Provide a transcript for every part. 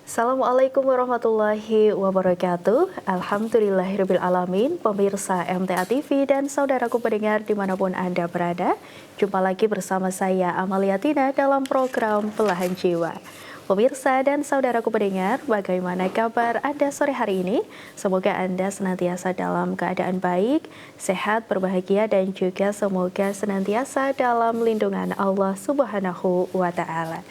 Assalamualaikum warahmatullahi wabarakatuh. Alhamdulillahirabbil alamin. Pemirsa MTA TV dan saudaraku pendengar dimanapun Anda berada, jumpa lagi bersama saya Amalia Tina dalam program Belahan Jiwa. Pemirsa dan saudaraku pendengar, bagaimana kabar Anda sore hari ini? Semoga Anda senantiasa dalam keadaan baik, sehat, berbahagia, dan juga semoga senantiasa dalam lindungan Allah Subhanahu wa Ta'ala.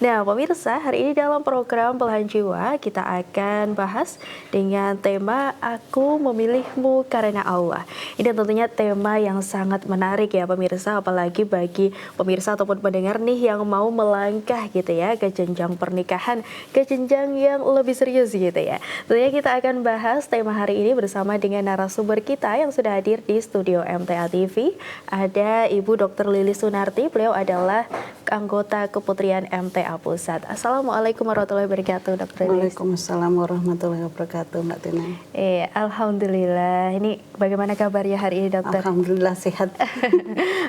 Nah, pemirsa, hari ini dalam program Belahan Jiwa kita akan bahas dengan tema Aku Memilihmu Karena Allah. Ini tentunya tema yang sangat menarik ya pemirsa, apalagi bagi pemirsa ataupun pendengar nih yang mau melangkah gitu ya ke jenjang pernikahan, ke jenjang yang lebih serius gitu ya. Tentunya kita akan bahas tema hari ini bersama dengan narasumber kita yang sudah hadir di studio MTA TV. Ada Ibu Dr. Lilis Sunarti, beliau adalah anggota Keputrian MTA Pusat. Assalamualaikum warahmatullahi wabarakatuh, Dr. Lilis. Waalaikumsalam warahmatullahi wabarakatuh, Mbak Tina. Alhamdulillah. Ini bagaimana kabarnya hari ini, Dokter? Alhamdulillah sehat.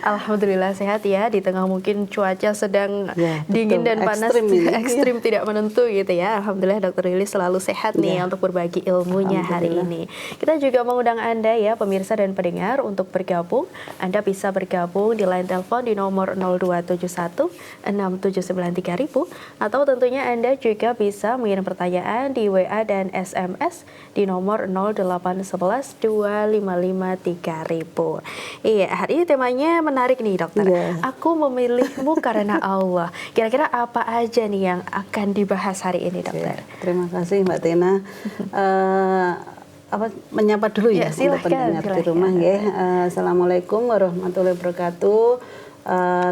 Alhamdulillah sehat ya, di tengah mungkin cuaca sedang dingin dan panas, ekstrim tidak menentu gitu ya. Alhamdulillah Dr. Lilis selalu sehat nih untuk berbagi ilmunya hari ini. Kita juga mengundang Anda ya pemirsa dan pendengar untuk bergabung. Anda bisa bergabung di line telepon di nomor 0271 679 3000, atau tentunya Anda juga bisa mengirim pertanyaan di WA dan SMS di nomor 0811 255 3000. Iya, hari ini temanya menarik nih, Dokter. Aku memilihmu karena Allah. Kira-kira apa aja nih yang akan dibahas hari ini, Dokter? Terima kasih, Mbak Tina. Menyapa dulu ya untuk pendengar di rumah ya. Assalamualaikum warahmatullahi wabarakatuh.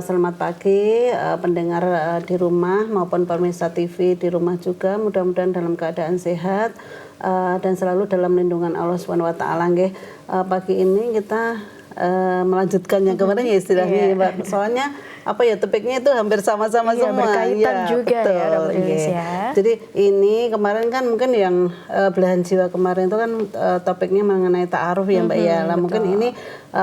Selamat pagi pendengar di rumah maupun pemirsa TV di rumah juga, mudah-mudahan dalam keadaan sehat dan selalu dalam lindungan Allah Subhanahu wa Ta'ala. Pagi ini kita melanjutkan yang kemarin ya istilahnya ya, Mbak. Soalnya topiknya itu hampir sama-sama semua. Berkaitan juga betul, ya, Dr. Lilis ya. Jadi ini kemarin kan mungkin yang Belahan Jiwa kemarin itu kan topiknya mengenai ta'aruf ya, Mbak ya. Lah mungkin ini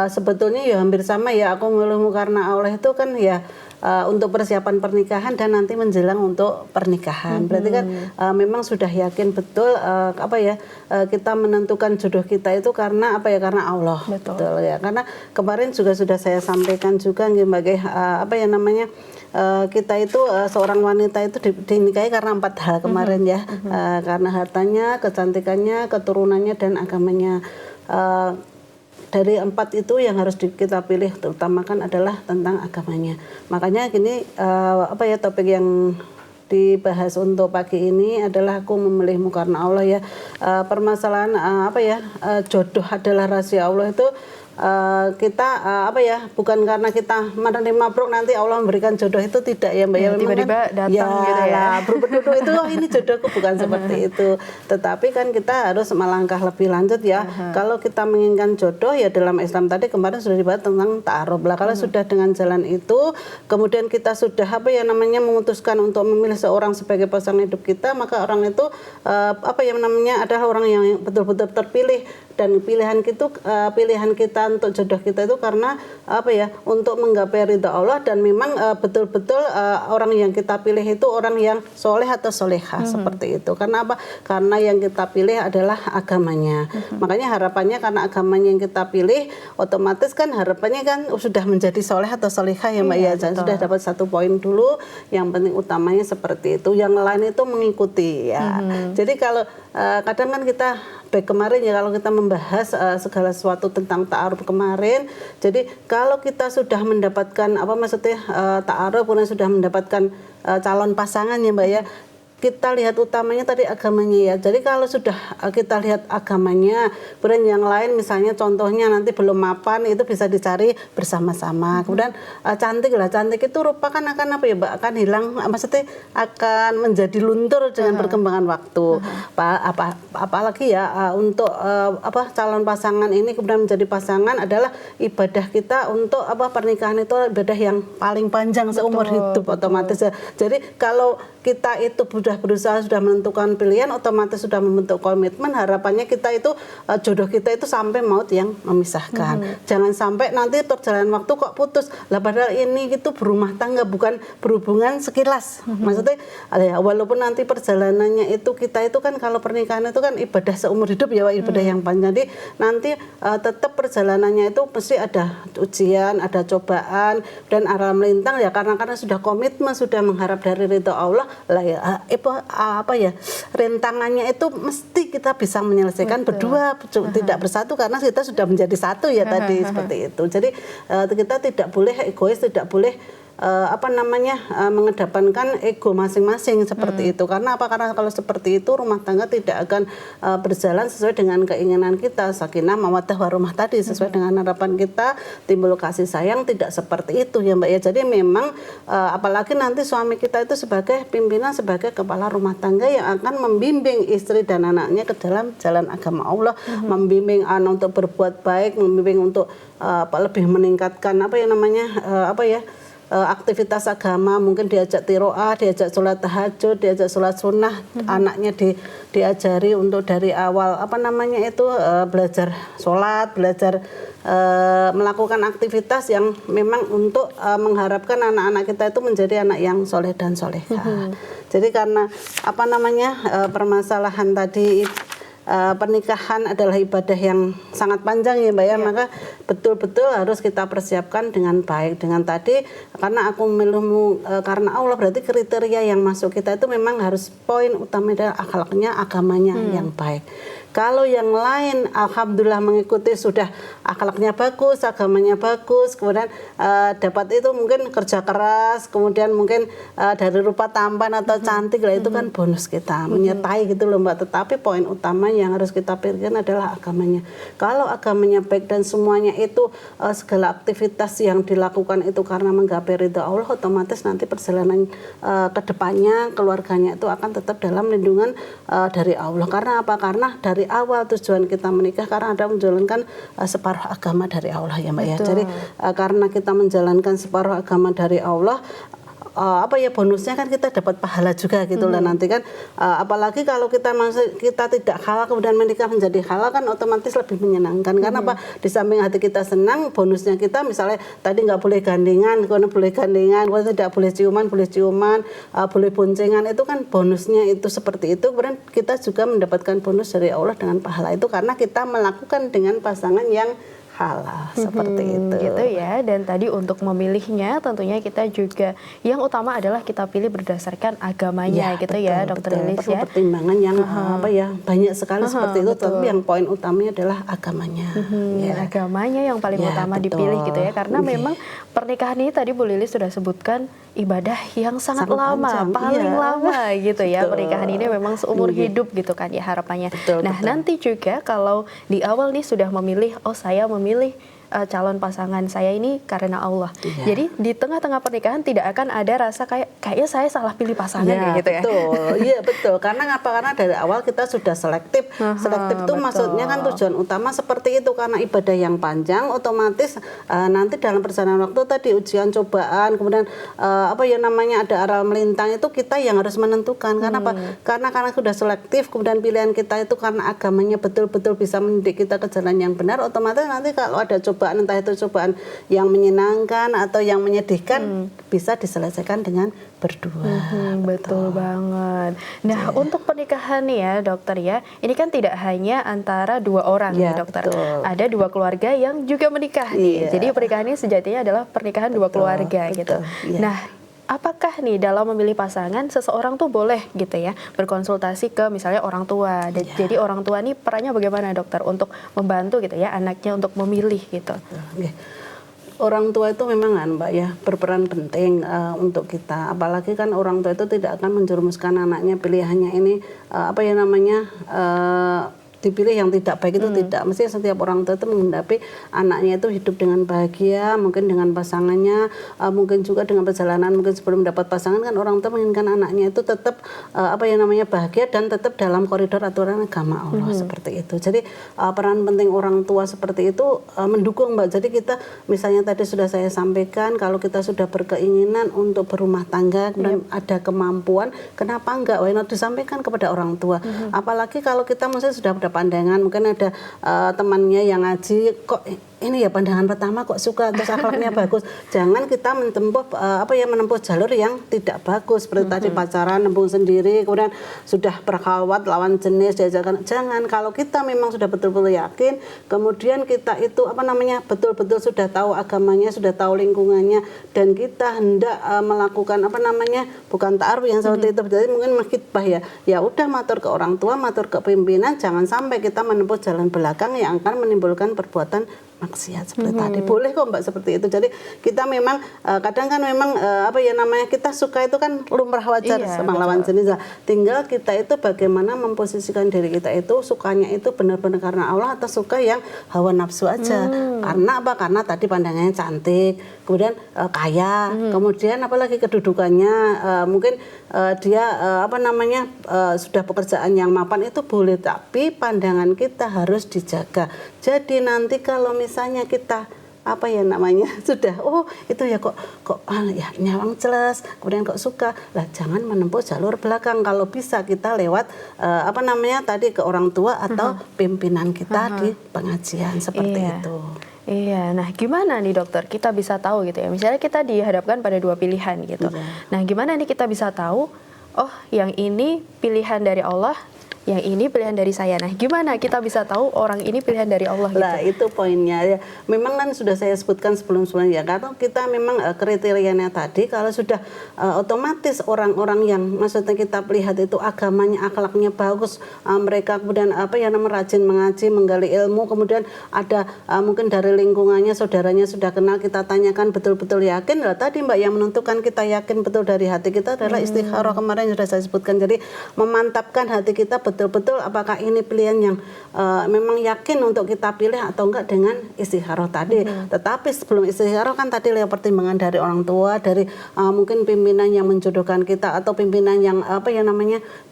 sebetulnya ya hampir sama ya. Aku memilihmu karena Allah itu kan ya untuk persiapan pernikahan dan nanti menjelang untuk pernikahan. Berarti kan memang sudah yakin betul kita menentukan jodoh kita itu karena karena Allah. Betul ya. Karena kemarin juga sudah saya sampaikan juga sebagai kita itu seorang wanita itu dinikahi karena 4 hal kemarin ya. Karena hartanya, kecantikannya, keturunannya, dan agamanya. Dari 4 itu yang harus kita pilih terutama kan adalah tentang agamanya. Makanya gini topik yang dibahas untuk pagi ini adalah aku memilihmu karena Allah ya. Permasalahan jodoh adalah rahasia Allah itu kita bukan karena kita menerima brok nanti Allah memberikan jodoh, itu tidak ya, Mbak ya. Tiba-tiba datang gitu ya. Berpeduduh itu ini jodohku, bukan seperti itu. Tetapi kan kita harus melangkah lebih lanjut ya. Kalau kita menginginkan jodoh ya dalam Islam tadi kemarin sudah dibahas tentang ta'aruf lah. Kalau sudah dengan jalan itu, kemudian kita sudah memutuskan untuk memilih seorang sebagai pasangan hidup kita, maka orang itu adalah orang yang betul-betul terpilih. Dan pilihan kita untuk jodoh kita itu karena untuk menggapai ridha Allah, dan memang betul-betul orang yang kita pilih itu orang yang soleh atau solehah seperti itu. Karena apa? Karena yang kita pilih adalah agamanya. Makanya harapannya karena agamanya yang kita pilih, otomatis kan harapannya kan sudah menjadi soleh atau solehah ya, Mbak ya. Sudah dapat 1 poin dulu, yang penting utamanya seperti itu. Yang lain itu mengikuti ya. Jadi kalau kadang kan kita kemarin ya kalau kita membahas segala sesuatu tentang ta'aruf kemarin, jadi kalau kita sudah mendapatkan ta'aruf, kemudian sudah mendapatkan calon pasangan ya, Mbak ya, kita lihat utamanya tadi agamanya ya. Jadi kalau sudah kita lihat agamanya, kemudian yang lain misalnya contohnya nanti belum mapan, itu bisa dicari bersama-sama. Kemudian cantik itu rupa kan akan akan hilang, maksudnya akan menjadi luntur dengan perkembangan waktu. Apalagi ya untuk calon pasangan ini kemudian menjadi pasangan adalah ibadah kita untuk pernikahan itu ibadah yang paling panjang seumur hidup otomatis ya. Jadi kalau kita itu sudah sudah berusaha, sudah menentukan pilihan, otomatis sudah membentuk komitmen, harapannya kita itu jodoh kita itu sampai maut yang memisahkan. Jangan sampai nanti perjalanan waktu kok putus. Lah padahal ini gitu berumah tangga, bukan berhubungan sekilas. Maksudnya ya, walaupun nanti perjalanannya itu kita itu kan kalau pernikahan itu kan ibadah seumur hidup ya, ibadah yang panjang. Jadi nanti tetap perjalanannya itu pasti ada ujian, ada cobaan dan arah melintang ya, karena sudah komitmen, sudah mengharap dari ridho Allah lah ya, apa ya, rintangannya itu mesti kita bisa menyelesaikan berdua, tidak bersatu, karena kita sudah menjadi satu ya tadi seperti itu. Jadi kita tidak boleh egois, tidak boleh mengedepankan ego masing-masing seperti itu. Karena apa? Karena kalau seperti itu rumah tangga tidak akan berjalan sesuai dengan keinginan kita. Sakinah mawaddah warahmah tadi sesuai dengan harapan kita, timbul kasih sayang, tidak seperti itu ya Mbak ya. Jadi memang apalagi nanti suami kita itu sebagai pimpinan, sebagai kepala rumah tangga yang akan membimbing istri dan anaknya ke dalam jalan agama Allah, membimbing anak untuk berbuat baik, membimbing untuk lebih meningkatkan aktivitas agama, mungkin diajak tiroah, diajak sholat tahajud, diajak sholat sunnah, anaknya diajari untuk dari awal belajar sholat, belajar melakukan aktivitas yang memang untuk mengharapkan anak-anak kita itu menjadi anak yang soleh dan solehah. Jadi karena permasalahan tadi pernikahan adalah ibadah yang sangat panjang ya Mbak ya, maka betul-betul harus kita persiapkan dengan baik. Dengan tadi, karena aku memilihmu karena Allah, berarti kriteria yang masuk kita itu memang harus poin utama adalah akhlaknya, agamanya yang baik. Kalau yang lain alhamdulillah mengikuti, sudah akhlaknya bagus, agamanya bagus, kemudian dapat itu mungkin kerja keras, kemudian mungkin dari rupa tampan atau cantik lah, itu kan bonus kita, menyertai gitu loh Mbak. Tetapi poin utama yang harus kita pikirkan adalah agamanya. Kalau agamanya baik dan semuanya itu segala aktivitas yang dilakukan itu karena menggapai ridha Allah, otomatis nanti perjalanan ke depannya keluarganya itu akan tetap dalam lindungan dari Allah. Karena apa? Karena dari awal tujuan kita menikah karena ada menjalankan separuh agama dari Allah ya Mbak ya. Jadi karena kita menjalankan separuh agama dari Allah, bonusnya kan kita dapat pahala juga gitu lah nanti kan. Apalagi kalau kita tidak halal kemudian menikah menjadi halal, kan otomatis lebih menyenangkan. Karena apa? Di samping hati kita senang, bonusnya kita misalnya tadi nggak boleh gandengan, kemudian boleh gandengan, kemudian tidak boleh ciuman, boleh boncengan, itu kan bonusnya itu seperti itu. Kemudian kita juga mendapatkan bonus dari Allah dengan pahala itu karena kita melakukan dengan pasangan yang halal seperti itu. Gitu ya. Dan tadi untuk memilihnya tentunya kita juga yang utama adalah kita pilih berdasarkan agamanya gitu ya Dokter Lilis ya. Pertimbangan yang banyak sekali seperti itu, tapi yang poin utamanya adalah agamanya. Agamanya yang paling utama dipilih gitu ya, karena memang pernikahan ini tadi Bu Lilis sudah sebutkan ibadah yang sangat lama, paling lama gitu ya. Pernikahan ini memang seumur hidup gitu kan ya harapannya. Nanti juga kalau di awal nih sudah memilih, saya memilih calon pasangan saya ini karena Allah. Jadi di tengah-tengah pernikahan tidak akan ada rasa kayaknya saya salah pilih pasangan gitu ya. Iya betul. Karena apa? Karena dari awal kita sudah selektif. Selektif itu maksudnya kan tujuan utama seperti itu, karena ibadah yang panjang otomatis nanti dalam perjalanan waktu tadi ujian, cobaan, kemudian ada aral melintang, itu kita yang harus menentukan. Karena apa? Karena sudah selektif, kemudian pilihan kita itu karena agamanya betul-betul bisa mendidik kita ke jalan yang benar, otomatis nanti kalau ada cobaan, entah itu cobaan yang menyenangkan atau yang menyedihkan, bisa diselesaikan dengan berdua. Betul banget. Nah, untuk pernikahan nih ya dokter ya, ini kan tidak hanya antara dua orang nih dokter. Ada dua keluarga yang juga menikah nih. Jadi pernikahan ini sejatinya adalah pernikahan dua keluarga gitu. Nah, apakah nih dalam memilih pasangan seseorang tuh boleh gitu ya berkonsultasi ke misalnya orang tua? Jadi orang tua nih perannya bagaimana dokter untuk membantu gitu ya anaknya untuk memilih gitu? Orang tua itu memang Mbak ya berperan penting untuk kita. Apalagi kan orang tua itu tidak akan menjerumuskan anaknya pilihannya ini dipilih yang tidak baik itu tidak. Mesti setiap orang tua itu menghendaki anaknya itu hidup dengan bahagia, mungkin dengan pasangannya, mungkin juga dengan perjalanan mungkin sebelum mendapat pasangan kan orang tua menginginkan anaknya itu tetap bahagia dan tetap dalam koridor aturan agama Allah seperti itu. Jadi peran penting orang tua seperti itu mendukung Mbak. Jadi kita misalnya tadi sudah saya sampaikan kalau kita sudah berkeinginan untuk berumah tangga kemudian ada kemampuan, kenapa enggak? Why not disampaikan kepada orang tua. Apalagi kalau kita mesti sudah ada pandangan, mungkin ada temannya yang ngaji kok ini ya pandangan pertama kok suka terus akhlaknya bagus. Jangan kita menempuh jalur yang tidak bagus seperti tadi pacaran, nembung sendiri, kemudian sudah berkhalwat lawan jenis diajarkan. Jangan, kalau kita memang sudah betul-betul yakin, kemudian kita itu betul-betul sudah tahu agamanya, sudah tahu lingkungannya dan kita hendak melakukan bukan ta'aruf yang seperti itu. Jadi mungkin khitbah ya udah matur ke orang tua, matur ke pimpinan, jangan sampai kita menempuh jalan belakang yang akan menimbulkan perbuatan maksiat seperti tadi. Boleh kok Mbak seperti itu. Jadi kita memang kadang kan memang kita suka itu kan lumrah wajar sama lawan jenis. Tinggal kita itu bagaimana memposisikan diri kita itu sukanya itu benar-benar karena Allah atau suka yang hawa nafsu aja. Karena apa? Karena tadi pandangannya cantik, kemudian kaya, kemudian apalagi kedudukannya mungkin dia sudah pekerjaan yang mapan itu boleh, tapi pandangan kita harus dijaga. Jadi nanti kalau misalnya kita sudah itu ya kok nyawang jelas kemudian kok suka lah, jangan menempuh jalur belakang. Kalau bisa kita lewat tadi ke orang tua atau pimpinan kita di pengajian seperti itu. Iya, nah gimana nih dokter kita bisa tahu gitu ya, misalnya kita dihadapkan pada dua pilihan gitu. Nah gimana nih kita bisa tahu yang ini pilihan dari Allah, yang ini pilihan dari saya. Nah, gimana kita bisa tahu orang ini pilihan dari Allah gitu? Lah, itu poinnya ya. Memang kan sudah saya sebutkan sebelum-sebelumnya ya, karena kita memang kriterianya tadi kalau sudah otomatis orang-orang yang maksudnya kita lihat itu agamanya, akhlaknya bagus, mereka kemudian rajin mengaji, menggali ilmu, kemudian ada mungkin dari lingkungannya, saudaranya sudah kenal, kita tanyakan betul-betul yakin. Lah tadi Mbak yang menentukan kita yakin betul dari hati kita adalah istikharah kemarin sudah saya sebutkan. Jadi memantapkan hati kita betul-betul apakah ini pilihan yang memang yakin untuk kita pilih atau enggak dengan istikharah tadi. Tetapi sebelum istikharah kan tadi lewat pertimbangan dari orang tua, dari mungkin pimpinan yang menjodohkan kita atau pimpinan yang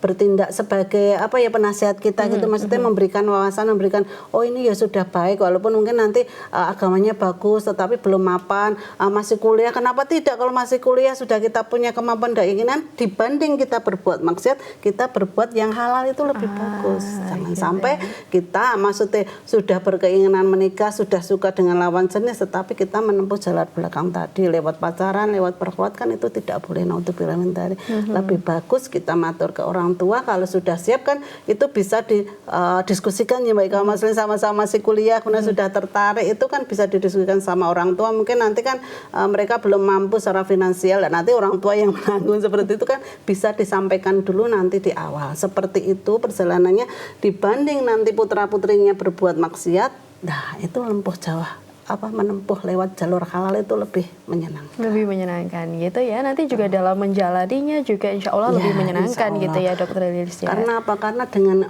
bertindak sebagai penasihat kita gitu, maksudnya memberikan wawasan, memberikan ini ya sudah baik walaupun mungkin nanti agamanya bagus tetapi belum mapan, masih kuliah. Kenapa tidak kalau masih kuliah sudah kita punya kemampuan dan keinginan, dibanding kita berbuat maksiat, kita berbuat yang halal itu lebih bagus. Jangan sampai kita maksudnya sudah berkeinginan menikah, sudah suka dengan lawan jenis, tetapi kita menempuh jalan belakang tadi lewat pacaran, lewat perkuat, kan itu tidak boleh. Naudzubillah min dzalik. Lebih bagus kita matur ke orang tua, kalau sudah siap kan itu bisa didiskusikan ya baik kalau masih sama-sama masih kuliah, kemudian sudah tertarik, itu kan bisa didiskusikan sama orang tua. Mungkin nanti kan mereka belum mampu secara finansial dan nanti orang tua yang menanggung seperti itu kan bisa disampaikan dulu nanti di awal. Seperti itu perjalanannya, dibanding nanti putra-putrinya berbuat maksiat, nah itu lempuh jauh menempuh lewat jalur halal itu lebih menyenangkan. Lebih menyenangkan gitu ya. Nanti juga dalam menjalaninya juga insya Allah lebih menyenangkan gitu ya Dokter Lilis ya. Karena apa? Karena dengan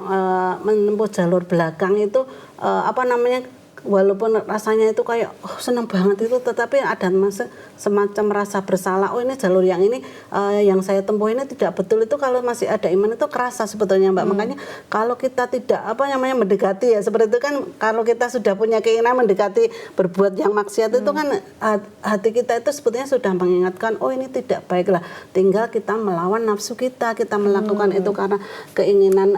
menempuh jalur belakang itu walaupun rasanya itu kayak senang banget itu, tetapi ada semacam rasa bersalah. Ini jalur yang ini yang saya tempuh ini tidak betul, itu kalau masih ada iman itu kerasa sebetulnya Mbak. Makanya kalau kita tidak mendekati ya seperti itu kan, kalau kita sudah punya keinginan mendekati berbuat yang maksiat itu kan hati kita itu sebetulnya sudah mengingatkan ini tidak baik lah. Tinggal kita melawan nafsu kita melakukan itu karena keinginan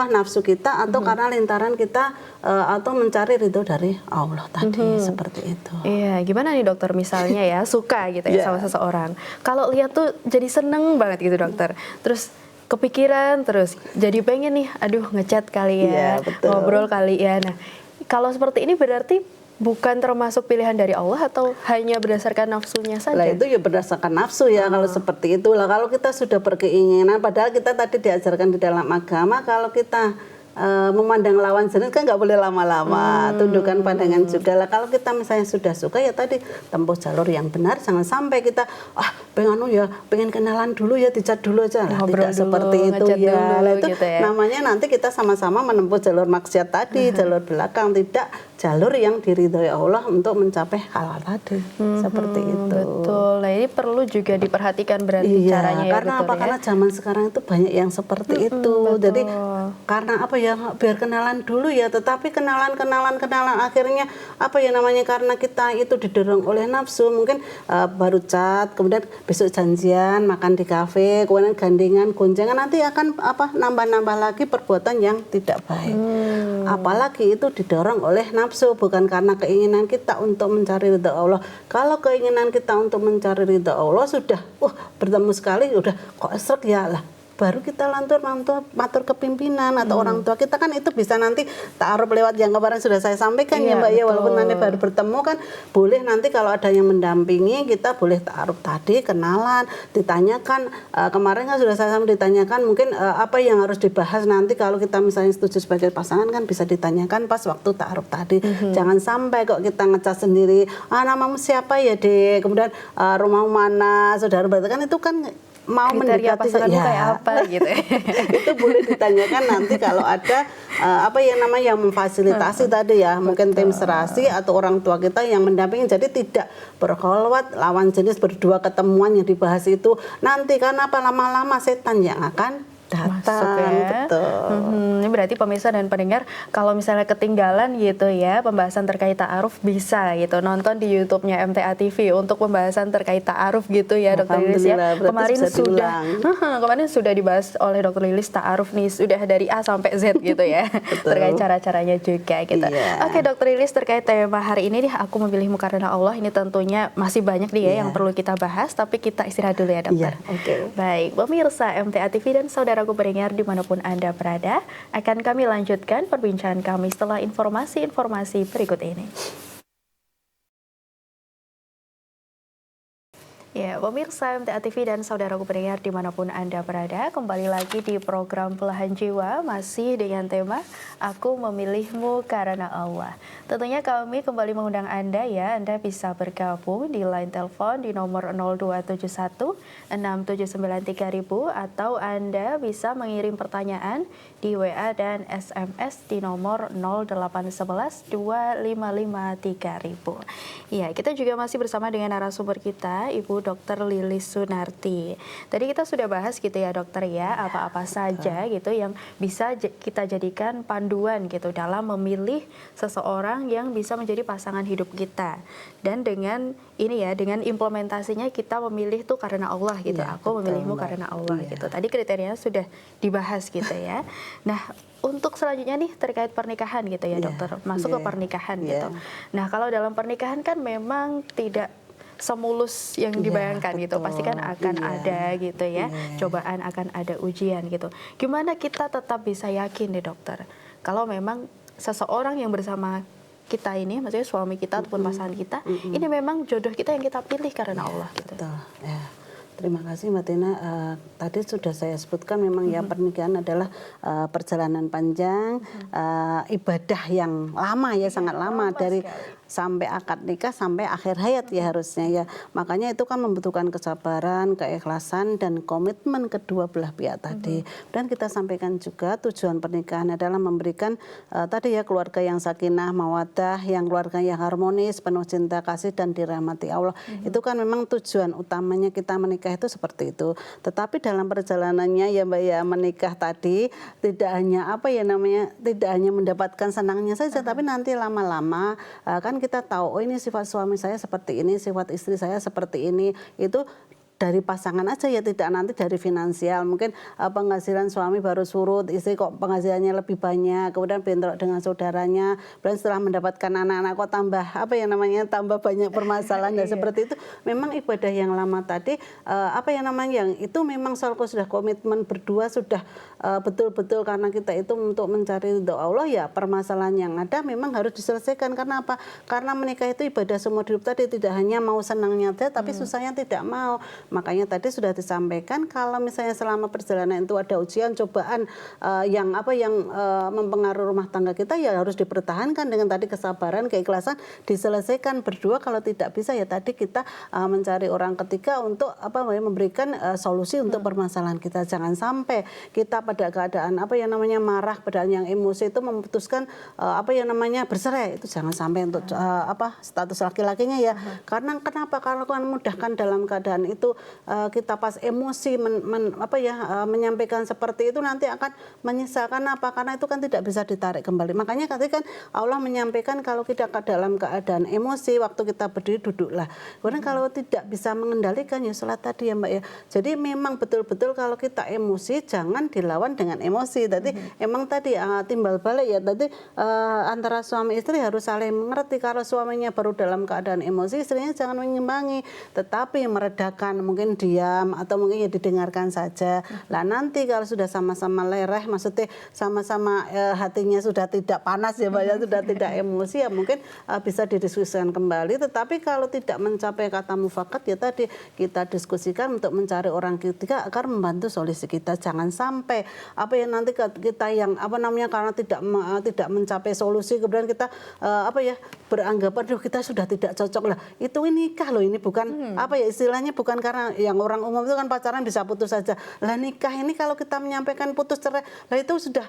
nafsu kita atau karena lintaran kita atau mencari ridho dari Allah tadi seperti itu. Iya, gimana nih dokter misalnya ya suka gitu ya sama seseorang. Kalau lihat tuh jadi seneng banget gitu dokter. Terus kepikiran terus jadi pengen nih, ngechat kali ya, ngobrol kali ya. Nah, kalau seperti ini berarti bukan termasuk pilihan dari Allah atau hanya berdasarkan nafsunya saja? Lah itu ya berdasarkan nafsu ya kalau seperti itu. Lah kalau kita sudah berkeinginan, padahal kita tadi diajarkan di dalam agama kalau kita memandang lawan jenis kan nggak boleh lama-lama, tundukkan pandangan juga lah. Kalau kita misalnya sudah suka ya tadi tempuh jalur yang benar, jangan sampai kita pengen kenalan dulu ya, dicat dulu aja lah, tidak seperti itu ya. Itu gitu ya. Namanya nanti kita sama-sama menempuh jalur maksiat tadi, jalur belakang, tidak jalur yang diridhoi Allah untuk mencapai halal tadi, seperti itu. Betul. Nah ini perlu juga diperhatikan berarti caranya ya. Karena apa? Karena zaman sekarang itu banyak yang seperti itu. Betul. Jadi karena apa ya, biar kenalan dulu ya, tetapi kenalan akhirnya apa ya namanya, karena kita itu didorong oleh nafsu, mungkin baru chat, kemudian besok janjian makan di kafe, kemudian gandengan, goncengan, nanti akan nambah-nambah lagi perbuatan yang tidak baik. Apalagi itu didorong oleh nafsu, bukan karena keinginan kita untuk mencari ridha Allah. Kalau keinginan kita untuk mencari ridha Allah sudah bertemu sekali udah kok esrek ya lah, baru kita matur ke pimpinan atau orang tua kita, kan itu bisa nanti ta'aruf lewat yang kemarin sudah saya sampaikan ya Mbak ya, walaupun nanti baru bertemu kan boleh nanti kalau ada yang mendampingi kita boleh ta'aruf tadi, kenalan, ditanyakan kemarin kan sudah saya ditanyakan mungkin apa yang harus dibahas nanti kalau kita misalnya setuju sebagai pasangan, kan bisa ditanyakan pas waktu ta'aruf tadi. Jangan sampai kok kita ngecas sendiri, namamu siapa ya Dek, kemudian rumahmu mana, saudara berarti kan itu kan mau kriteria mendekati pasanganmu kayak apa gitu ya. Itu boleh ditanyakan nanti kalau ada yang memfasilitasi tadi ya, mungkin tim serasi atau orang tua kita yang mendampingi, jadi tidak berkholwat lawan jenis berdua ketemuan yang dibahas itu nanti, karena lama-lama setan yang akan datang. Masuk ya. Betul. Ini berarti pemirsa dan pendengar, kalau misalnya ketinggalan gitu ya pembahasan terkait ta'aruf, bisa gitu nonton di YouTube-nya MTA TV untuk pembahasan terkait ta'aruf gitu ya Dr. Lilis ya. Kemarin sudah dibahas oleh Dr. Lilis ta'aruf nih, sudah dari A sampai Z gitu ya. Terkait cara-caranya juga gitu. Oke Dr. Lilis, terkait tema hari ini aku memilihmu karena Allah, ini tentunya masih banyak nih ya yang perlu kita bahas, tapi kita istirahat dulu ya dokter. Baik, pemirsa MTA TV dan saudaraku pendengar dimanapun Anda berada, akan kami lanjutkan perbincangan kami setelah informasi-informasi berikut ini. Ya, pemirsa MTA TV dan saudaraku pendengar dimanapun Anda berada, kembali lagi di program Belahan Jiwa, masih dengan tema Aku Memilihmu Karena Allah. Tentunya kami kembali mengundang Anda ya, Anda bisa bergabung di line telepon di nomor 0271 6793000 atau Anda bisa mengirim pertanyaan di WA dan SMS di nomor 0811 2553000. Ya, kita juga masih bersama dengan narasumber kita, Ibu Dr. Lilis Sunarti. Tadi kita sudah bahas gitu ya dokter ya, apa-apa saja gitu yang bisa kita jadikan panduan gitu dalam memilih seseorang yang bisa menjadi pasangan hidup kita. Dan dengan ini ya, dengan implementasinya kita memilih tuh karena Allah gitu. Aku memilihmu karena Allah gitu. Tadi kriterianya sudah dibahas gitu ya. Nah, untuk selanjutnya nih terkait pernikahan gitu ya dokter, masuk ke pernikahan gitu. Nah, kalau dalam pernikahan kan memang tidak semulus yang dibayangkan gitu, pasti kan akan ada gitu ya, cobaan, akan ada ujian gitu. Gimana kita tetap bisa yakin nih dokter, kalau memang seseorang yang bersama kita ini, maksudnya suami kita ataupun pasangan kita, ini memang jodoh kita yang kita pilih karena Allah gitu. Betul. Ya. Terima kasih Mbak Tina. Tadi sudah saya sebutkan memang ya pernikahan adalah perjalanan panjang, ibadah yang lama ya, sangat lama dari sampai akad nikah sampai akhir hayat ya harusnya ya. Makanya itu kan membutuhkan kesabaran, keikhlasan dan komitmen kedua belah pihak tadi. Dan kita sampaikan juga tujuan pernikahan adalah memberikan tadi ya keluarga yang sakinah, mawaddah, yang keluarga yang harmonis, penuh cinta kasih dan dirahmati Allah. Itu kan memang tujuan utamanya kita menikah itu seperti itu. Tetapi dalam perjalanannya ya Mbak ya, menikah tadi tidak hanya tidak hanya mendapatkan senangnya saja, tapi nanti lama-lama kan kita tahu, oh ini sifat suami saya seperti ini, sifat istri saya seperti ini. Itu dari pasangan aja ya, tidak nanti dari finansial. Mungkin penghasilan suami baru surut, istri kok penghasilannya lebih banyak, kemudian bentrok dengan saudaranya, dan setelah mendapatkan anak-anak kok tambah banyak permasalahan. Dan seperti itu memang ibadah yang lama tadi yang itu memang kalau sudah komitmen berdua sudah betul-betul karena kita itu untuk mencari ridho Allah, ya permasalahan yang ada memang harus diselesaikan. Karena apa? Karena menikah itu ibadah seumur hidup tadi, tidak hanya mau senangnya saja tapi susahnya tidak mau. Makanya tadi sudah disampaikan kalau misalnya selama perjalanan itu ada ujian, cobaan yang mempengaruhi rumah tangga kita, ya harus dipertahankan dengan tadi kesabaran, keikhlasan, diselesaikan berdua. Kalau tidak bisa ya tadi kita mencari orang ketiga untuk memberikan solusi untuk permasalahan kita. Jangan sampai kita pada keadaan marah, pada yang emosi itu memutuskan bercerai. Itu jangan sampai untuk status laki-lakinya ya. Karena kenapa? Kalau kan mudahkan dalam keadaan itu kita pas emosi menyampaikan seperti itu nanti akan menyesal. Kenapa? Karena itu kan tidak bisa ditarik kembali. Makanya tadi kan Allah menyampaikan kalau kita dalam keadaan emosi, waktu kita berdiri duduklah. Karena kalau tidak bisa mengendalikan ya sholat tadi ya Mbak ya. Jadi memang betul-betul kalau kita emosi jangan dilawan dengan emosi. Tadi emang tadi timbal balik ya. Tadi antara suami istri harus saling mengerti. Kalau suaminya baru dalam keadaan emosi, istrinya jangan mengimbangi, tetapi meredakan, mungkin diam atau mungkin ya didengarkan saja. Lah nanti kalau sudah sama-sama lereh, maksudnya sama-sama hatinya sudah tidak panas ya Mbak ya, sudah tidak emosi ya mungkin bisa didiskusikan kembali. Tetapi kalau tidak mencapai kata mufakat ya tadi kita diskusikan untuk mencari orang ketiga agar membantu solusi kita. Jangan sampai nanti kita yang karena tidak mencapai solusi kemudian kita beranggapan kita sudah tidak cocok lah. Itu nikah loh, ini bukan istilahnya bukan karena yang orang umum itu kan pacaran bisa putus saja. Lah nikah ini kalau kita menyampaikan putus cerai, lah itu sudah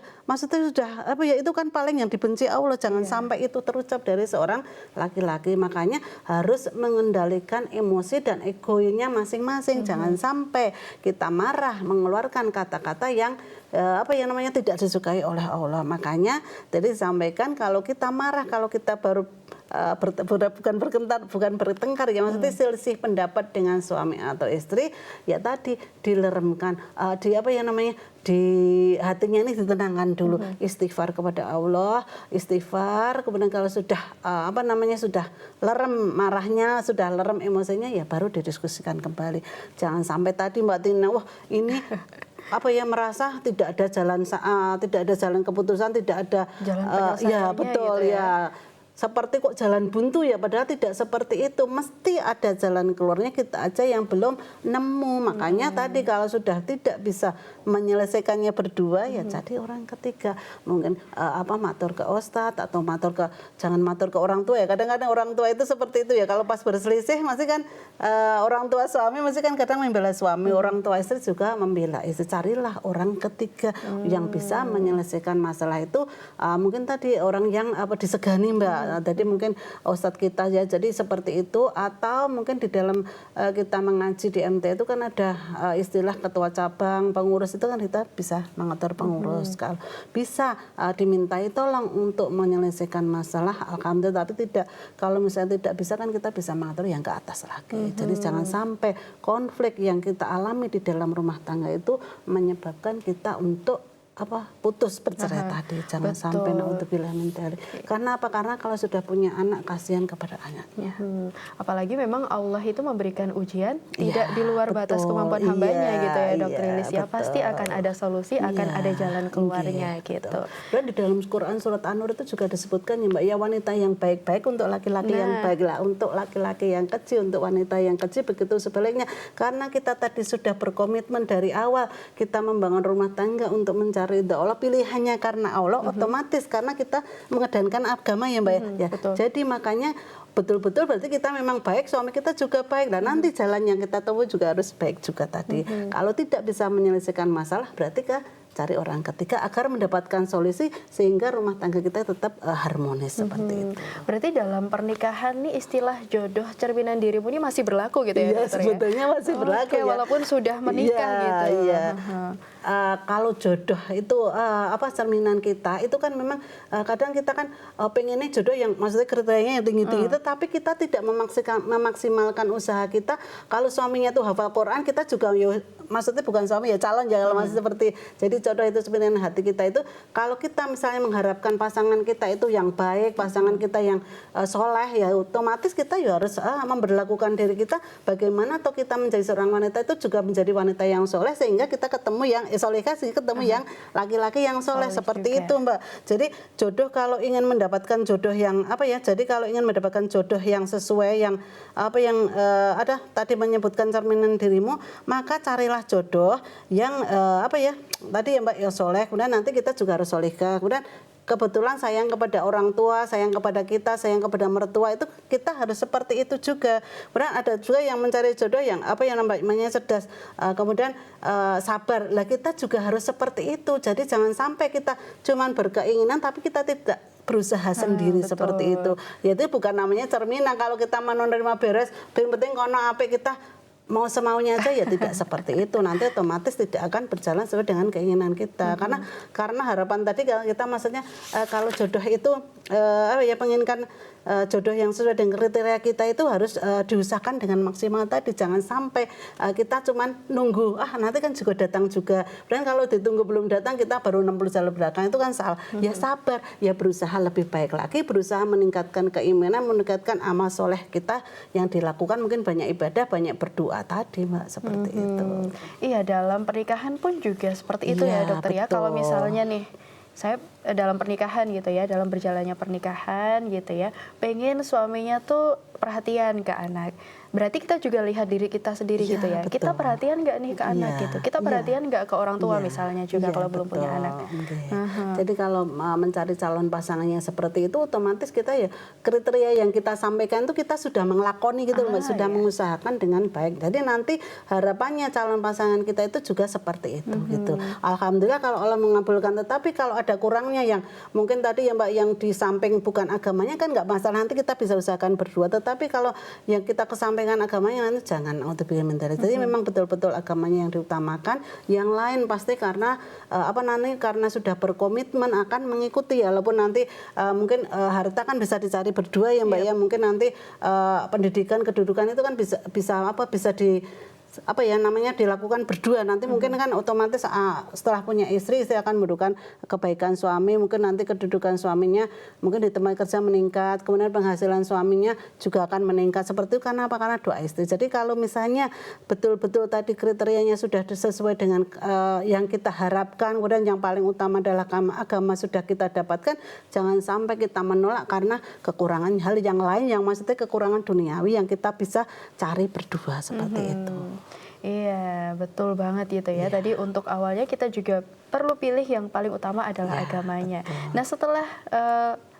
itu kan paling yang dibenci Allah. Jangan sampai itu terucap dari seorang laki-laki. Makanya harus mengendalikan emosi dan egonya masing-masing. Jangan sampai kita marah mengeluarkan kata-kata yang tidak disukai oleh Allah. Makanya tadi disampaikan kalau kita marah, kalau kita baru bukan bertengkar ya, maksudnya selisih pendapat dengan suami atau istri ya tadi dileremkan, di hatinya ini ditenangkan dulu, istighfar kepada Allah, kemudian kalau sudah sudah lerem marahnya, sudah lerem emosinya ya baru didiskusikan kembali. Jangan sampai tadi Mbak Tina ini merasa tidak ada jalan keputusan, tidak ada jalan penyelesaiannya ya betul gitu ya. Seperti kok jalan buntu ya, padahal tidak seperti itu. Mesti ada jalan keluarnya, kita aja yang belum nemu. Makanya tadi kalau sudah tidak bisa menyelesaikannya berdua ya jadi orang ketiga. Mungkin matur ke ustadz atau jangan matur ke orang tua ya. Kadang-kadang orang tua itu seperti itu ya. Kalau pas berselisih masih kan orang tua suami masih kan kadang membela suami, orang tua istri juga membela istri. Carilah orang ketiga yang bisa menyelesaikan masalah itu. Mungkin tadi orang yang disegani Mbak. Jadi mungkin ustadz kita ya, jadi seperti itu. Atau mungkin di dalam kita mengaji di MT itu kan ada istilah ketua cabang, pengurus, itu kan kita bisa mengatur pengurus. Kalau bisa dimintai tolong untuk menyelesaikan masalah, alhamdulillah. Tapi tidak, kalau misalnya tidak bisa kan kita bisa mengatur yang ke atas lagi. Jadi jangan sampai konflik yang kita alami di dalam rumah tangga itu menyebabkan kita untuk putus bercerai tadi. Jangan sampai naudzubillah min dzalik. Karena apa? Karena kalau sudah punya anak, kasihan kepada anaknya. Apalagi memang Allah itu memberikan ujian tidak di luar batas kemampuan hambanya gitu ya Dokter Lilis ya. Pasti akan ada solusi, akan ada jalan keluarnya gitu. Dan di dalam Quran surat An-Nur itu juga disebutkan ya Mbak ya, wanita yang baik-baik untuk laki-laki yang baiklah, untuk laki-laki yang kecil untuk wanita yang kecil, begitu sebaliknya. Karena kita tadi sudah berkomitmen dari awal kita membangun rumah tangga untuk mencari ridha Allah, pilihannya karena Allah, otomatis karena kita mengedepankan agama ya Mbak ya. Jadi makanya betul-betul berarti kita memang baik, suami kita juga baik, dan nanti jalan yang kita tempuh juga harus baik juga tadi. Kalau tidak bisa menyelesaikan masalah berarti cari orang ketiga agar mendapatkan solusi sehingga rumah tangga kita tetap harmonis seperti itu. Berarti dalam pernikahan nih istilah jodoh cerminan dirimu ini masih berlaku gitu ya Dokter? Sebetulnya masih berlaku ya. Walaupun sudah menikah gitu. Kalau jodoh itu cerminan kita itu kan memang kadang kita kan pengennya jodoh yang maksudnya kriterianya yang tinggi-tinggi, tapi kita tidak memaksimalkan usaha kita. Kalau suaminya tuh hafal Quran, kita juga maksudnya bukan suami ya, calon ya kalau masih seperti. Jadi jodoh itu sebenarnya hati kita itu, kalau kita misalnya mengharapkan pasangan kita itu yang baik, pasangan kita yang soleh, ya otomatis kita ya harus memberlakukan diri kita bagaimana atau kita menjadi seorang wanita itu juga menjadi wanita yang soleh, sehingga kita ketemu yang solehah, sehingga ketemu yang laki-laki yang soleh seperti itu, Mbak. Jadi jodoh, kalau ingin mendapatkan jodoh yang jadi kalau ingin mendapatkan jodoh yang sesuai, yang ada tadi menyebutkan cerminan dirimu, maka carilah jodoh yang tadi ya Mbak, ya soleh, kemudian nanti kita juga harus solehah, kemudian kebetulan sayang kepada orang tua, sayang kepada kita, sayang kepada mertua, itu kita harus seperti itu juga. Kemudian ada juga yang mencari jodoh yang namanya cerdas, kemudian sabar. Lah kita juga harus seperti itu. Jadi jangan sampai kita cuman berkeinginan tapi kita tidak berusaha sendiri seperti itu. Ya itu bukan namanya cerminan. Kalau kita menerima beres, penting kono apik, kita mau semaunya aja, ya tidak seperti itu. Nanti otomatis tidak akan berjalan sesuai dengan keinginan kita. Karena harapan tadi kalau kita maksudnya kalau jodoh itu menginginkan jodoh yang sesuai dengan kriteria kita itu harus diusahakan dengan maksimal tadi. Jangan sampai kita cuman nunggu, nanti kan juga datang juga. Dan kalau ditunggu belum datang, kita baru 60 jalur belakang, itu kan salah. Ya sabar, ya berusaha lebih baik lagi, berusaha meningkatkan keimanan, meningkatkan amal soleh kita yang dilakukan, mungkin banyak ibadah, banyak berdoa tadi, Mbak, seperti itu. Iya, dalam pernikahan pun juga seperti itu ya dokter, ya. Kalau misalnya nih saya dalam pernikahan gitu ya, dalam berjalannya pernikahan gitu ya, pengen suaminya tuh perhatian ke anak. Berarti kita juga lihat diri kita sendiri gitu ya. Betul. Kita perhatian nggak nih ke anak gitu? Kita perhatian nggak ke orang tua misalnya juga kalau belum punya anak. Jadi kalau mencari calon pasangannya seperti itu, otomatis kita ya kriteria yang kita sampaikan itu kita sudah mengelakoni gitu loh, sudah mengusahakan dengan baik. Jadi nanti harapannya calon pasangan kita itu juga seperti itu gitu. Alhamdulillah kalau Allah mengabulkan. Tetapi kalau ada kurangnya yang mungkin tadi ya Mbak, yang di samping bukan agamanya kan nggak masalah, nanti kita bisa usahakan berdua. Tetapi kalau yang kita kesampaikan agamanya, nanti jangan jadi memang betul-betul agamanya yang diutamakan. Yang lain pasti karena karena sudah berkomitmen akan mengikuti, walaupun nanti mungkin harta kan bisa dicari berdua ya Mbak ya. Mungkin nanti pendidikan, kedudukan itu kan bisa dilakukan berdua. Nanti mungkin kan otomatis setelah punya istri akan mendudukan kebaikan suami, mungkin nanti kedudukan suaminya mungkin di tempat kerja meningkat, kemudian penghasilan suaminya juga akan meningkat. Seperti itu karena karena doa istri. Jadi kalau misalnya betul-betul tadi kriterianya sudah sesuai dengan yang kita harapkan, kemudian yang paling utama adalah agama sudah kita dapatkan, jangan sampai kita menolak karena kekurangan hal yang lain, yang maksudnya kekurangan duniawi yang kita bisa cari berdua seperti itu. Iya, betul banget gitu ya. Tadi untuk awalnya kita juga perlu pilih yang paling utama adalah agamanya. Betul. Nah setelah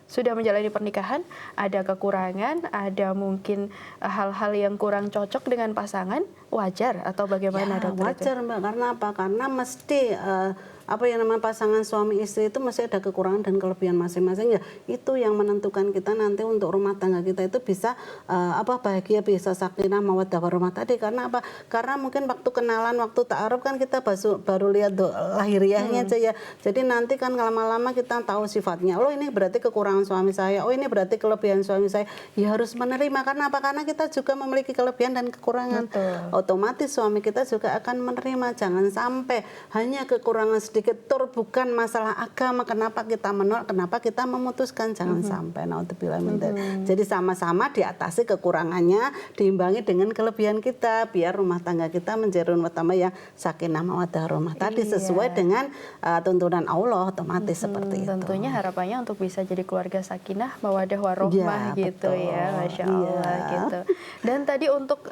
sudah menjalani pernikahan, ada kekurangan, ada mungkin hal-hal yang kurang cocok dengan pasangan, wajar atau bagaimana dokter? Wajar Mbak, karena apa? Karena mesti pasangan suami istri itu masih ada kekurangan dan kelebihan masing-masing, ya itu yang menentukan kita nanti untuk rumah tangga kita itu bisa bahagia, bisa sakinah mawaddah warahmah tadi. Karena apa? Karena mungkin waktu kenalan, waktu ta'aruf kan kita baru lihat lahiriahnya aja ya. Jadi nanti kan lama-lama kita tahu sifatnya. Oh ini berarti kekurangan suami saya, oh ini berarti kelebihan suami saya. Ya harus menerima. Karena apa? Karena kita juga memiliki kelebihan dan kekurangan. Otomatis suami kita juga akan menerima. Jangan sampai hanya kekurangan sedikit bukan masalah agama, kenapa kita menolak, kenapa kita memutuskan, jangan sampai. Naudzubillah min dzalik. Jadi sama-sama diatasi kekurangannya, diimbangi dengan kelebihan kita, biar rumah tangga kita menjadi rumah tangga yang sakinah mawaddah warahmah tadi, sesuai dengan tuntunan Allah, otomatis seperti itu. Tentunya harapannya untuk bisa jadi keluarga sakinah mawaddah warahmah gitu ya, Masya Allah gitu. Dan tadi untuk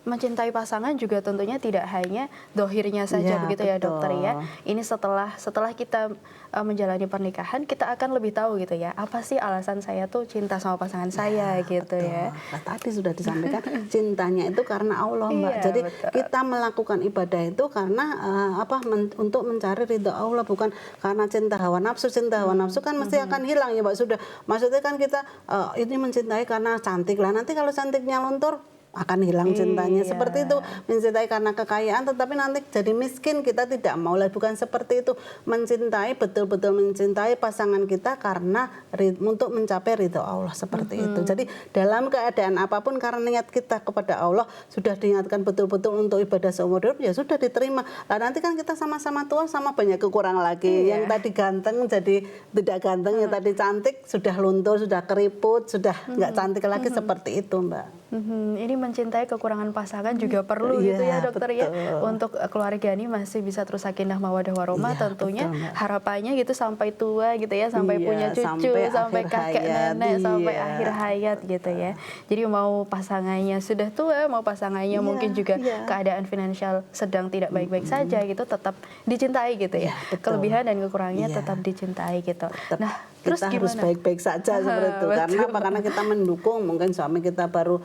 mencintai pasangan juga tentunya tidak hanya dohirnya saja begitu ya dokter ya. Ini setelah kita menjalani pernikahan, kita akan lebih tahu gitu ya, apa sih alasan saya tuh cinta sama pasangan saya gitu ya. Nah, tadi sudah disampaikan cintanya itu karena Allah Mbak. Jadi kita melakukan ibadah itu karena untuk mencari ridho Allah, bukan karena cinta hawa nafsu. Cinta hawa nafsu kan mesti akan hilang ya Mbak. Sudah maksudnya kan kita ini mencintai karena cantik lah. Nanti kalau cantiknya luntur, akan hilang cintanya. Iya. Seperti itu, mencintai karena kekayaan tetapi nanti jadi miskin, kita tidak mau lah. Bukan seperti itu. Mencintai, betul-betul mencintai pasangan kita karena untuk mencapai ridho Allah, seperti itu. Jadi dalam keadaan apapun karena niat kita kepada Allah sudah diingatkan betul-betul untuk ibadah seumur hidup, ya sudah diterima. Nah, nanti kan kita sama-sama tua, sama banyak kekurangan lagi. Yang tadi ganteng jadi tidak ganteng, yang tadi cantik sudah luntur, sudah keriput, sudah nggak cantik lagi, seperti itu, Mbak. Ini mencintai kekurangan pasangan juga perlu Iya, gitu ya dokter ya. betul. Untuk keluarga ini masih bisa terus sakinah mawaddah warahmah, Iya, tentunya betul, Mbak. harapannya gitu sampai tua gitu ya, sampai Iya, punya cucu, sampai akhir kakek hayat, nenek, sampai iya. akhir hayat gitu ya. Jadi mau pasangannya sudah tua, mau pasangannya Iya, mungkin juga iya. keadaan finansial sedang tidak baik-baik saja gitu, tetap dicintai gitu ya. Iya, betul. Kelebihan dan kekurangannya Iya. tetap dicintai gitu. Tetap Nah, terus kita harus gimana? baik-baik saja seperti itu. Karena Betul. apa? Karena kita mendukung, mungkin suami kita baru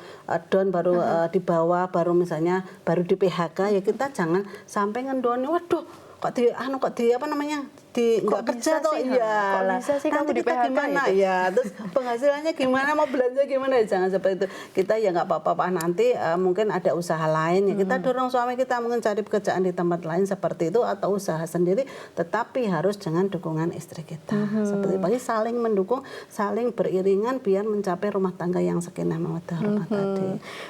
down, baru di bawah, baru misalnya baru di PHK, ya kita jangan sampai ngendoni, waduh kok di apa namanya, di nggak kerja bisa toh, sih, iya kok lah. bisa sih Nanti kamu di kita PHK gimana gitu? ya, terus penghasilannya gimana, mau belanja gimana, ya jangan seperti itu. Kita ya nggak apa-apa, nanti mungkin ada usaha lain, ya kita dorong suami kita mungkin cari pekerjaan di tempat lain seperti itu, atau usaha sendiri, tetapi harus dengan dukungan istri kita. Seperti itu, saling mendukung, saling beriringan biar mencapai rumah tangga yang sakinah mawaddah warahmah tadi.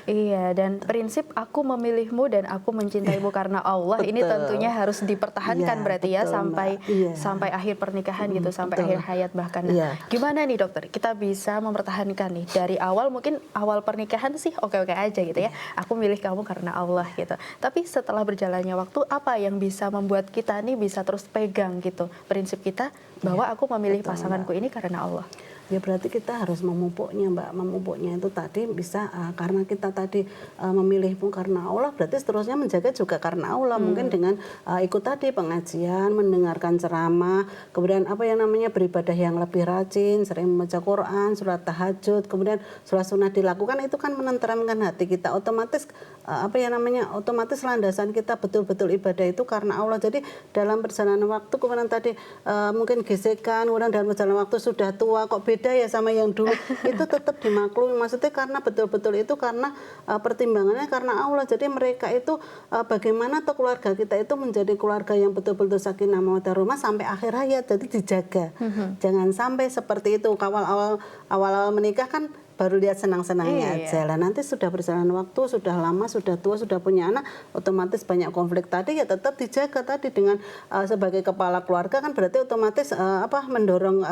Iya, dan prinsip aku memilihmu dan aku mencintaimu karena Allah ini Betul. tentunya harus dipertahankan Iya, berarti ya betul, sampai Mbak. Iya. sampai akhir pernikahan gitu, sampai betul. akhir hayat bahkan. Nah, Iya. gimana nih dokter? Kita bisa mempertahankan nih dari awal, mungkin awal pernikahan sih oke-oke aja gitu ya. Aku milih kamu karena Allah gitu. Tapi setelah berjalannya waktu, apa yang bisa membuat kita nih bisa terus pegang gitu prinsip kita bahwa aku memilih betul, pasanganku ini karena Allah. Ya berarti kita harus memupuknya, Mbak. Memupuknya itu tadi bisa karena kita tadi memilihmu karena Allah, berarti seterusnya menjaga juga karena Allah. Mungkin dengan ikut tadi pengajian, mendengarkan ceramah, kemudian apa yang namanya beribadah yang lebih rajin, sering membaca Quran, surat tahajud, kemudian sholat sunnah dilakukan, itu kan menenteramkan hati kita. Otomatis apa yang namanya, otomatis landasan kita betul-betul ibadah itu karena Allah. Jadi dalam perjalanan waktu, kemudian tadi mungkin gesekan, kemudian dalam perjalanan waktu sudah tua kok beda ya sama yang dulu, itu tetap dimaklumi. Maksudnya karena betul-betul itu karena pertimbangannya karena Allah. Jadi mereka itu bagaimana tuh keluarga kita itu menjadi keluarga yang betul-betul sakinah mawaddah warahmah sampai akhir hayat. Jadi dijaga. Jangan sampai seperti itu. Awal-awal menikah kan baru lihat senang-senangnya Iya. aja lah. Nanti sudah berjalan waktu, sudah lama, sudah tua, sudah punya anak, otomatis banyak konflik tadi, ya tetap dijaga tadi dengan sebagai kepala keluarga kan berarti otomatis mendorong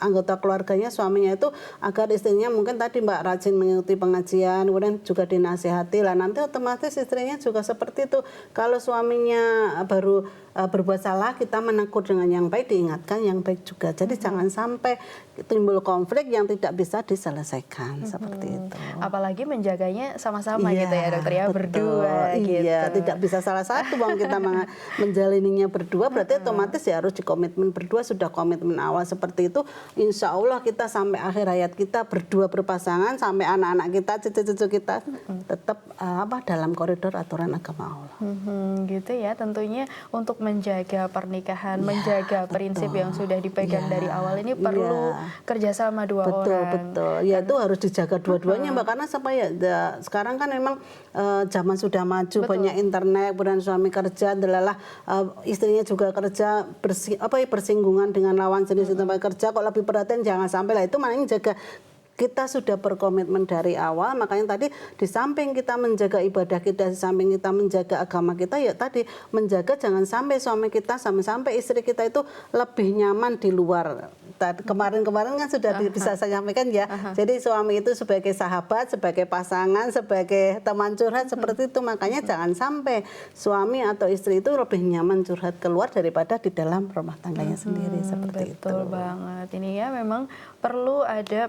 anggota keluarganya, suaminya itu agar istrinya mungkin tadi Mbak rajin mengikuti pengajian, kemudian juga dinasihati lah. Nanti otomatis istrinya juga seperti itu. Kalau suaminya baru berbuat salah, kita menegur dengan yang baik, diingatkan yang baik juga. Jadi jangan sampai timbul konflik yang tidak bisa diselesaikan, seperti itu. Apalagi menjaganya sama-sama Iya, gitu ya dokter ya, betul. berdua gitu. Iya, tidak bisa salah satu. Bang, kita menjalininya berdua, berarti otomatis ya harus dikomitmen berdua. Sudah komitmen awal seperti itu, insya Allah kita sampai akhir hayat kita berdua berpasangan, sampai anak-anak kita, cucu-cucu kita tetap dalam koridor aturan agama Allah. Gitu ya, tentunya untuk menjaga pernikahan, menjaga prinsip betul. yang sudah dipegang dari awal ini perlu kerjasama dua orang. Betul. Ya itu harus dijaga dua-duanya, Mbak, karena supaya sekarang kan memang zaman sudah maju, banyak internet, kemudian suami kerja, delalah istrinya juga kerja, bersinggungan dengan lawan jenis di tempat kerja, kok lebih perhatian, jangan sampai lah. Itu makanya jaga. Kita sudah berkomitmen dari awal, makanya tadi di samping kita menjaga ibadah kita, di samping kita menjaga agama kita, ya tadi menjaga jangan sampai suami kita, sampai istri kita itu lebih nyaman di luar. Kemarin-kemarin kan sudah bisa saya sampaikan ya. Jadi suami itu sebagai sahabat, sebagai pasangan, sebagai teman curhat, seperti itu. Makanya jangan sampai suami atau istri itu lebih nyaman curhat keluar daripada di dalam rumah tangganya sendiri, seperti itu. Betul banget. Ini ya memang perlu ada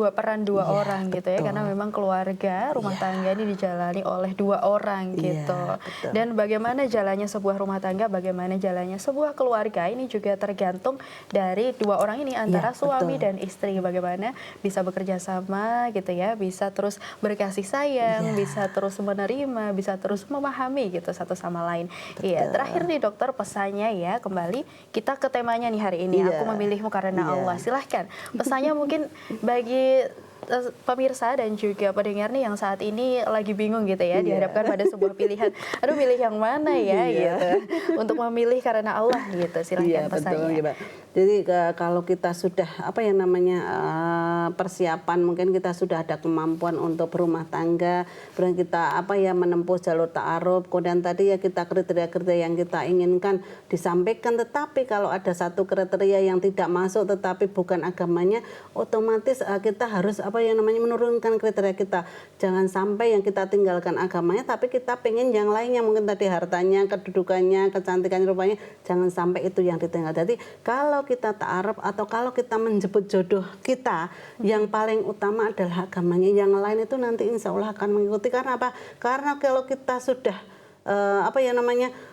peran dua orang gitu ya, karena memang keluarga, rumah tangga ini dijalani oleh dua orang gitu. Betul. Dan bagaimana jalannya sebuah rumah tangga, bagaimana jalannya sebuah keluarga ini juga tergantung dari dua orang ini, antara suami dan istri. Bagaimana bisa bekerja sama gitu ya, bisa terus berkasih sayang, bisa terus menerima, bisa terus memahami gitu satu sama lain. Iya, terakhir nih dokter, pesannya ya, kembali kita ke temanya nih hari ini. Aku memilihmu karena Allah. Silahkan pesannya mungkin bagi pemirsa dan juga pendengar nih yang saat ini lagi bingung gitu ya, dihadapkan pada sebuah pilihan, aduh milih yang mana ya gitu, untuk memilih karena Allah gitu, silahkan pesannya. Betul, Mbak. Jadi kalau kita sudah persiapan, mungkin kita sudah ada kemampuan untuk berumah tangga, kemudian kita menempuh jalur ta'aruf, kemudian tadi ya kita kriteria-kriteria yang kita inginkan disampaikan, tetapi kalau ada satu kriteria yang tidak masuk tetapi bukan agamanya, otomatis kita harus menurunkan kriteria kita. Jangan sampai yang kita tinggalkan agamanya tapi kita pengen yang lainnya, mungkin tadi hartanya, kedudukannya, kecantikannya, rupanya, jangan sampai itu yang ditinggal. Jadi kalau kita ta'aruf atau kalau kita menjemput jodoh kita, yang paling utama adalah agamanya. Yang lain itu nanti insya Allah akan mengikuti. Karena apa? Karena kalau kita sudah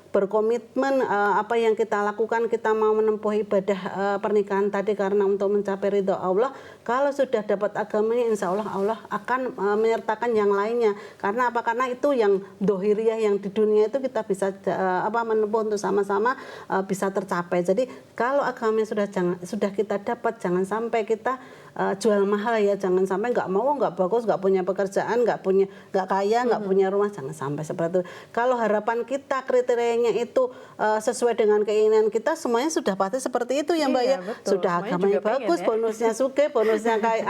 berkomitmen apa yang kita lakukan, kita mau menempuh ibadah pernikahan tadi karena untuk mencapai ridho Allah, kalau sudah dapat agamanya insya Allah Allah akan menyertakan yang lainnya. Karena apa? Karena itu yang dohiriyah, yang di dunia itu kita bisa menempuh untuk sama-sama bisa tercapai. Jadi kalau agamanya sudah kita dapat, jangan sampai kita jual mahal ya, jangan sampai nggak bagus, nggak punya pekerjaan, nggak kaya, nggak punya rumah, jangan sampai seperti itu. Kalau harapan kita kriterianya itu sesuai dengan keinginan kita, semuanya sudah pasti seperti itu ya Mbak ya. Betul. Sudah Semuanya agamanya bagus, ya. Bonusnya suge, bonusnya kayak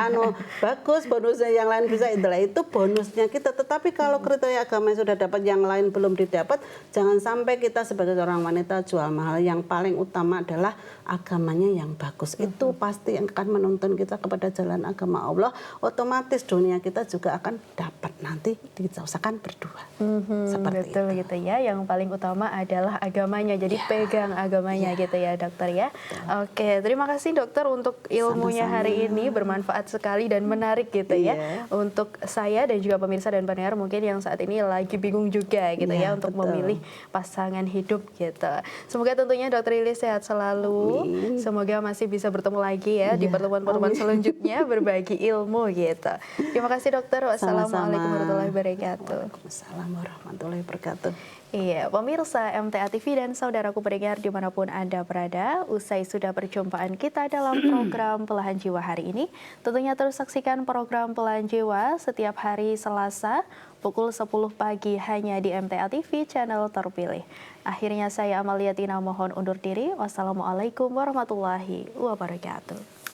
bagus, bonusnya yang lain bisa, itu bonusnya kita. Tetapi kalau kriteria agamanya sudah dapat, yang lain belum didapat, jangan sampai kita sebagai seorang wanita jual mahal. Yang paling utama adalah agamanya yang bagus. Itu pasti yang akan menuntun kita kepada jalan agama Allah. Otomatis dunia kita juga akan dapat nanti diusahakan berdua. Seperti betul itu. Gitu ya. Yang paling utama adalah agamanya. Jadi pegang agamanya gitu ya dokter ya. Oke, terima kasih dokter untuk ilmunya hari ini, bermanfaat sekali dan menarik gitu ya. Untuk saya dan juga pemirsa dan pendengar mungkin yang saat ini lagi bingung juga gitu ya untuk memilih pasangan hidup gitu. Semoga tentunya dokter Lilis sehat selalu. Semoga masih bisa bertemu lagi ya di pertemuan-pertemuan selanjutnya berbagi ilmu gitu. Terima kasih dokter. Wassalamualaikum warahmatullahi wabarakatuh. Waalaikumsalam warahmatullahi wabarakatuh. Iya, pemirsa MTA TV dan saudaraku pendengar dimanapun Anda berada, usai sudah perjumpaan kita dalam program Belahan Jiwa hari ini, tentunya terus saksikan program Belahan Jiwa setiap hari Selasa pukul 10 pagi hanya di MTA TV channel terpilih. Akhirnya saya Amalia Tina mohon undur diri. Wassalamualaikum warahmatullahi wabarakatuh.